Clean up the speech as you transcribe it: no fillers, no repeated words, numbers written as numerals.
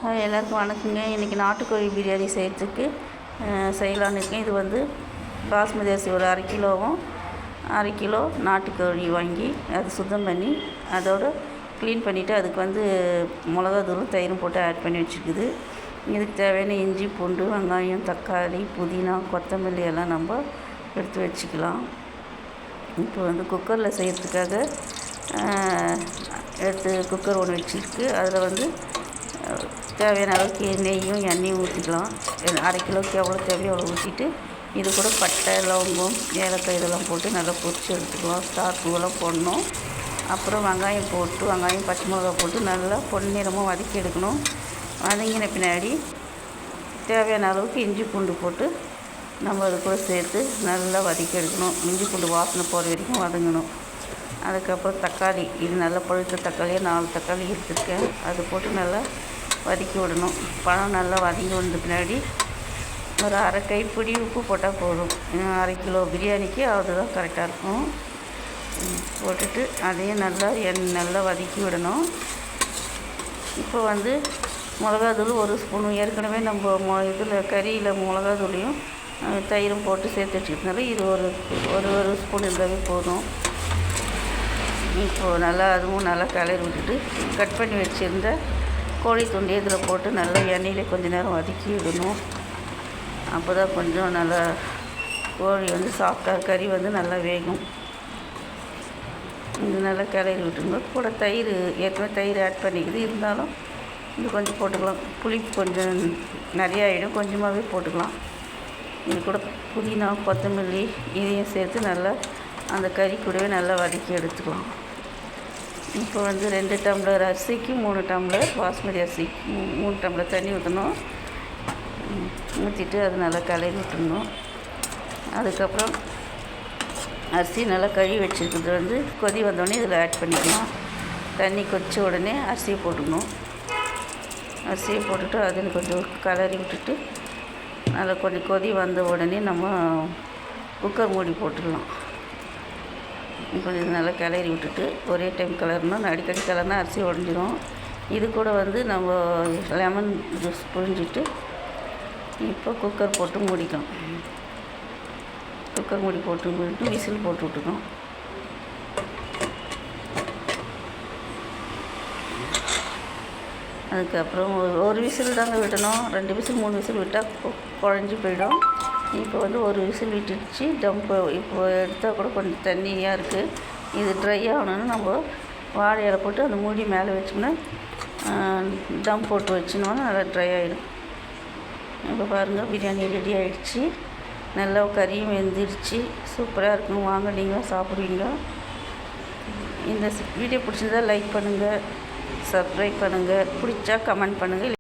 எல்லாருக்கும் வணக்கங்க. இன்றைக்கி நாட்டுக்கோழி பிரியாணி செய்கிறதுக்கு செய்யலான்னு இருக்கேன். இது வந்து பாஸ்மதி அரிசி ஒரு அரை கிலோ நாட்டுக்கோழி வாங்கி அதை சுத்தம் பண்ணி அதோடு க்ளீன் பண்ணிவிட்டு அதுக்கு வந்து மிளகாத்தூளும் தயிரும் போட்டு ஆட் பண்ணி வச்சுருக்குது. இதுக்கு தேவையான இஞ்சி, பூண்டு, வெங்காயம், தக்காளி, புதினா, கொத்தமல்லி எல்லாம் நம்ம எடுத்து வச்சுக்கலாம். இப்போ வந்து குக்கரில் செய்கிறதுக்காக குக்கர் ஒன்று வச்சுருக்கு. அதில் வந்து தேவையான அளவுக்கு நெய்யும் எண்ணெயும் ஊற்றிக்கலாம். அரை கிலோவுக்கு எவ்வளோ தேவையோ அவ்வளோ ஊற்றிட்டு இது கூட பட்டை, லவங்கம், ஏலக்காய் இதெல்லாம் போட்டு நல்லா பொரிச்சு எடுத்துக்கலாம். ஸ்டார் பூவெல்லாம் போடணும். அப்புறம் வெங்காயம், பச்சை மிளகா போட்டு நல்லா பொன்னிறமாக வதக்கி எடுக்கணும். வதங்கின பின்னாடி தேவையான அளவுக்கு இஞ்சி பூண்டு போட்டு நம்ம அது கூட சேர்த்து நல்லா வதக்கி எடுக்கணும். இஞ்சி பூண்டு வாசனை போகிற வரைக்கும் வதங்கணும். அதுக்கப்புறம் தக்காளி, இது நல்லா பழுத்த தக்காளியாக 4 தக்காளி எடுத்துருக்கேன். அது போட்டு நல்லா வதக்கி விடணும். பழம் நல்லா வதங்கி வந்த பின்னாடி ஒரு அரை கைப்பிடி உப்பு போட்டால் போதும். அரை கிலோ பிரியாணிக்கு அதுதான் கரெக்டாக இருக்கும். போட்டுட்டு அதையும் நல்லா வதக்கி விடணும். இப்போ வந்து மிளகாத்தூள் 1 ஸ்பூன், ஏற்கனவே நம்ம இதில் கறியில் மிளகாத்தூளையும் தயிரும் போட்டு சேர்த்து வச்சுக்கிறதுனால இது ஒரு ஸ்பூன் இருந்தாவே போதும். இப்போது அதுவும் நல்லா கிளறி விட்டுட்டு கட் பண்ணி வச்சுருந்த கோழி துண்டு இதில் போட்டு நல்லா எண்ணெயிலே கொஞ்சம் நேரம் வதக்கி விடணும். அப்போ தான் கொஞ்சம் நல்லா கோழி வந்து சாஃப்டாக, கறி வந்து நல்லா வேகும். இது நல்லா கிளறி விட்டுருங்க. கூட தயிர், ஏற்கனவே தயிர் ஆட் பண்ணிக்குது, இருந்தாலும் இது கொஞ்சம் போட்டுக்கலாம். புளிப்பு கொஞ்சம் நிறையா ஆகிடும், கொஞ்சமாகவே போட்டுக்கலாம். இது கூட புதினா, கொத்தமல்லி இதையும் சேர்த்து நல்லா அந்த கறி கூடவே நல்லா வதக்கி எடுத்துக்கலாம். இப்போ வந்து 2 டம்ளர் அரிசிக்கு 3 டம்ளர் பாஸ்மதி அரிசி 3 டம்ளர் தண்ணி ஊற்றணும். ஊற்றிட்டு அது நல்லா கிளறி விட்டுடணும். அதுக்கப்புறம் அரிசி நல்லா கழுவி வச்சுருக்கிறது வந்து கொதி வந்தோடனே இதில் ஆட் பண்ணிக்கலாம். தண்ணி கொதித்த உடனே அரிசியை போட்டுக்கணும். அரிசியை போட்டுட்டு அதில் கொஞ்சம் கிளறி விட்டுட்டு நல்லா கொஞ்சம் கொதி வந்த உடனே நம்ம குக்கர் மூடி போட்டுடலாம். இப்போ இது நல்லா கிளறி விட்டுட்டு ஒரே டைம் கிளறணும். அடிக்கடி கிளறினா அரிசி உடஞ்சிரும். இது கூட வந்து நம்ம லெமன் ஜூஸ் புழிஞ்சிட்டு இப்போ குக்கர் போட்டு மூடிக்கணும். குக்கர் மூடி போட்டு விசில் போட்டு விட்டுக்கணும். அதுக்கப்புறம் ஒரு விசில் தாங்க விடணும். 2 விசில் 3 விசில் விட்டால் குழஞ்சி போயிடும். இப்போ வந்து ஒரு விசில் விட்டுடுச்சு. இப்போ எடுத்தால் கூட கொஞ்சம் தண்ணியாக இருக்குது. இது ட்ரை ஆகணுன்னு நம்ம வாழை இலை போட்டு அந்த மூடி மேலே வச்சோம்னா தம் போட்டு வச்சினோன்னா நல்லா ட்ரை ஆகிடும். இப்போ பாருங்கள், பிரியாணி ரெடி ஆகிடுச்சு. நல்லா கறியும் வெந்துடுச்சு. சூப்பராக இருக்கும். வாங்க, நீங்களும் சாப்பிடுவீங்க. இந்த வீடியோ பிடிச்சிருந்தா லைக் பண்ணுங்கள், சப்ஸ்கிரைப் பண்ணுங்கள், பிடிச்சா கமெண்ட் பண்ணுங்கள்.